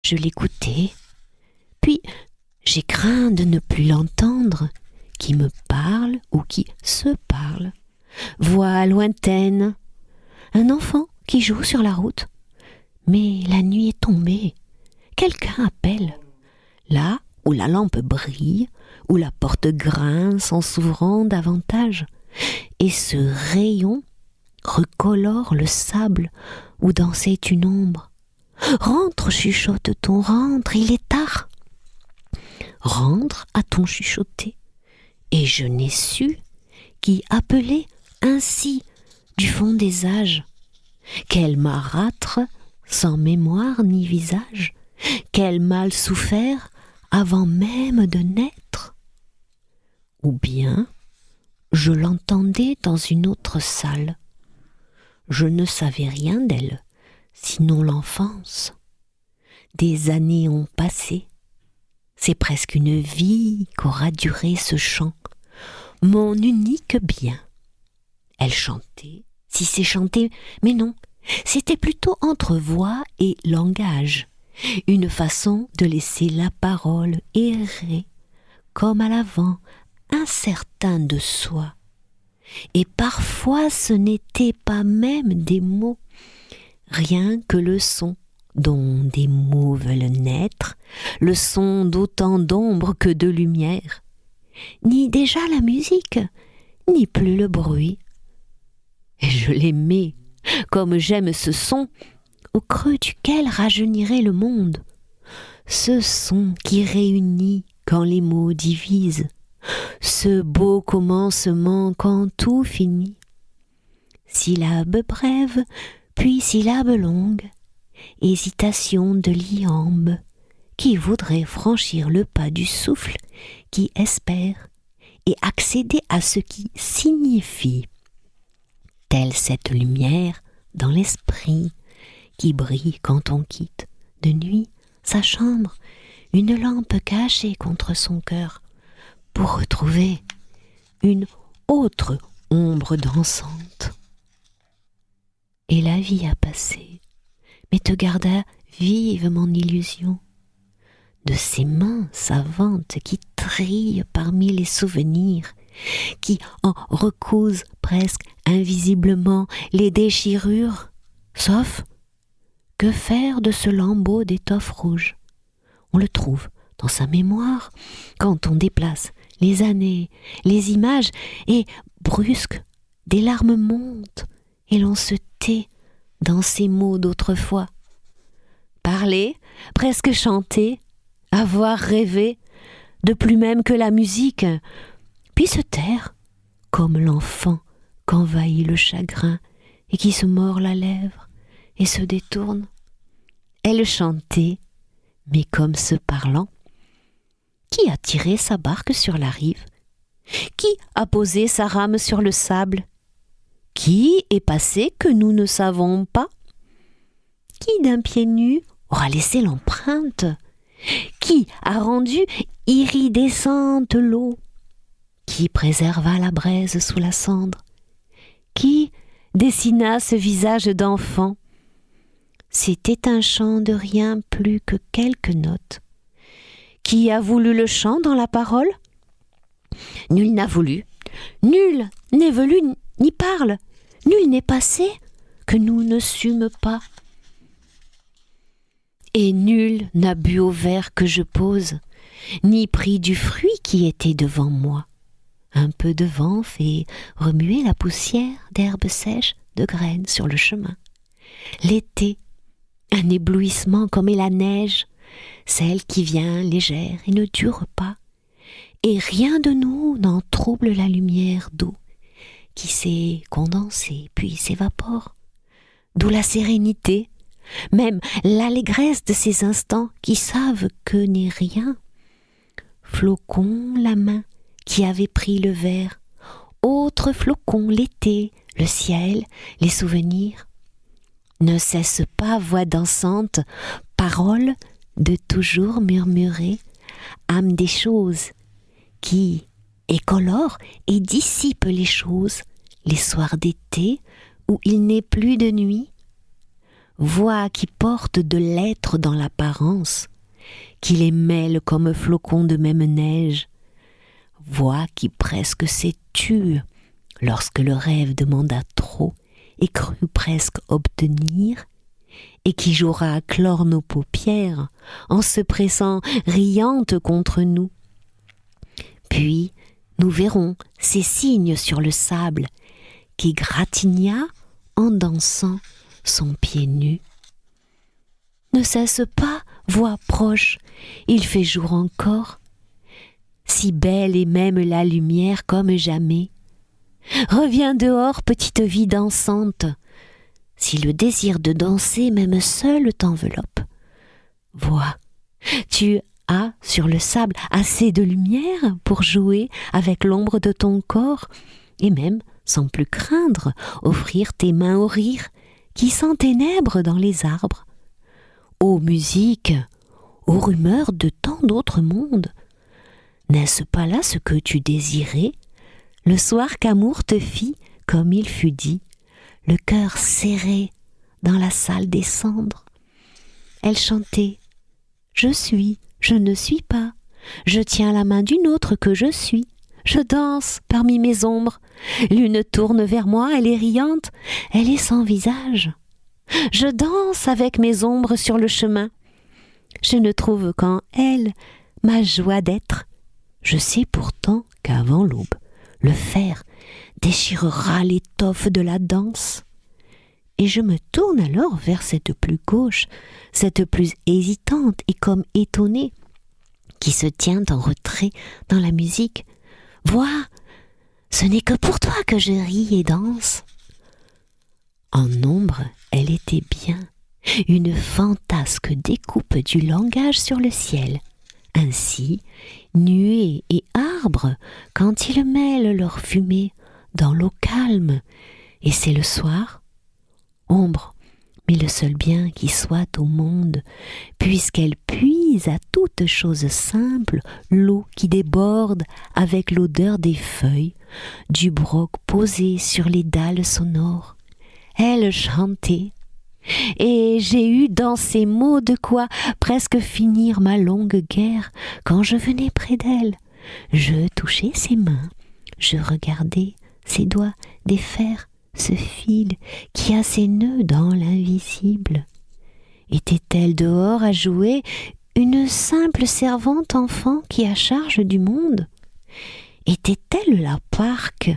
je l'écoutais, puis j'ai craint de ne plus l'entendre, qui me parle ou qui se parle. Voix lointaine, un enfant qui joue sur la route. Mais la nuit est tombée, quelqu'un appelle. Là où la lampe brille, où la porte grince en s'ouvrant davantage, et ce rayon recolore le sable où dansait une ombre. Rentre, chuchote-t-on, rentre, il est tard. Rentre, a-t-on chuchoté, et je n'ai su qui appelait ainsi du fond des âges. Quel marâtre sans mémoire ni visage, quel mal souffert avant même de naître. Ou bien je l'entendais dans une autre salle. Je ne savais rien d'elle, sinon l'enfance. Des années ont passé. C'est presque une vie qu'aura duré ce chant, mon unique bien. Elle chantait, si c'est chanter, mais non, c'était plutôt entre voix et langage, une façon de laisser la parole errer, comme à l'avant, incertain de soi. Et parfois ce n'était pas même des mots, rien que le son dont des mots veulent naître, le son d'autant d'ombre que de lumière, ni déjà la musique, ni plus le bruit. Et je l'aimais, comme j'aime ce son, au creux duquel rajeunirait le monde, ce son qui réunit quand les mots divisent, ce beau commencement quand tout finit. Syllabe brève, puis syllabe longue, hésitation de l'iambe, qui voudrait franchir le pas du souffle qui espère et accéder à ce qui signifie, telle cette lumière dans l'esprit qui brille quand on quitte de nuit sa chambre, une lampe cachée contre son cœur, pour retrouver une autre ombre dansante. Et la vie a passé, mais te garda vive mon illusion, de ces mains savantes qui trillent parmi les souvenirs, qui en recousent presque invisiblement les déchirures, sauf que faire de ce lambeau d'étoffe rouge? On le trouve dans sa mémoire quand on déplace les années, les images, et brusque, des larmes montent et l'on se tait dans ces mots d'autrefois. Parler, presque chanter, avoir rêvé, de plus même que la musique, puis se taire, comme l'enfant qu'envahit le chagrin et qui se mord la lèvre et se détourne. Elle chantait, mais comme se parlant. Qui a tiré sa barque sur la rive? Qui a posé sa rame sur le sable? Qui est passé que nous ne savons pas? Qui d'un pied nu aura laissé l'empreinte? Qui a rendu iridescente l'eau? Qui préserva la braise sous la cendre? Qui dessina ce visage d'enfant? C'était un chant de rien plus que quelques notes. Qui a voulu le chant dans la parole? Nul n'a voulu, nul n'est venu ni parle, nul n'est passé que nous ne sûmes pas. Et nul n'a bu au verre que je pose, ni pris du fruit qui était devant moi. Un peu de vent fait remuer la poussière d'herbes sèches, de graines sur le chemin. L'été, un éblouissement comme est la neige, celle qui vient légère et ne dure pas, et rien de nous n'en trouble la lumière d'eau qui s'est condensée puis s'évapore, d'où la sérénité, même l'allégresse de ces instants qui savent que n'est rien. Flocon la main qui avait pris le verre, autre flocon l'été, le ciel, les souvenirs. Ne cesse pas voix dansante, parole de toujours murmurer, âme des choses, qui écolore et dissipe les choses, les soirs d'été où il n'est plus de nuit. voix qui porte de l'être dans l'apparence, qui les mêle comme flocons de même neige, voix qui presque s'est tue lorsque le rêve demanda trop et crut presque obtenir, et qui jouera à clore nos paupières en se pressant riante contre nous. Puis nous verrons ces signes sur le sable qui gratigna en dansant son pied nu. Ne cesse pas, voix proche, il fait jour encore, si belle est même la lumière comme jamais. Reviens dehors, petite vie dansante, si le désir de danser même seul t'enveloppe. Vois, tu as sur le sable assez de lumière pour jouer avec l'ombre de ton corps, et même, sans plus craindre, offrir tes mains au rire qui s'enténèbrent dans les arbres. Ô musique, ô rumeur de tant d'autres mondes, n'est-ce pas là ce que tu désirais, le soir qu'amour te fit, comme il fut dit, le cœur serré dans la salle des cendres? Elle chantait « Je suis, je ne suis pas, je tiens la main d'une autre que je suis, je danse parmi mes ombres, l'une tourne vers moi, elle est riante, elle est sans visage. Je danse avec mes ombres sur le chemin, je ne trouve qu'en elle ma joie d'être. Je sais pourtant qu'avant l'aube, le fer déchirera l'étoffe de la danse. Et je me tourne alors vers cette plus gauche, cette plus hésitante et comme étonnée, qui se tient en retrait dans la musique. Vois, ce n'est que pour toi que je ris et danse. En ombre, elle était bien, une fantasque découpe du langage sur le ciel. Ainsi, nuées et arbres, quand ils mêlent leur fumée dans l'eau calme, et c'est le soir, ombre, mais le seul bien qui soit au monde, puisqu'elle puise à toute chose simple l'eau qui déborde avec l'odeur des feuilles, du broc posé sur les dalles sonores. Elle chantait, et j'ai eu dans ses mots de quoi presque finir ma longue guerre quand je venais près d'elle. Je touchais ses mains, je regardais ses doigts défaire ce fil qui a ses nœuds dans l'invisible. Était-elle dehors à jouer une simple servante enfant qui a charge du monde? Était-elle la parque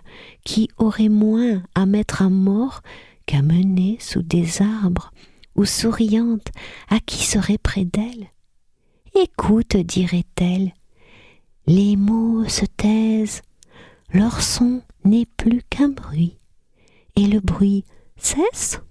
qui aurait moins à mettre à mort qu'à mener sous des arbres, ou souriante à qui serait près d'elle? Écoute, dirait-elle, les mots se taisent, leur son n'est plus qu'un bruit, et le bruit cesse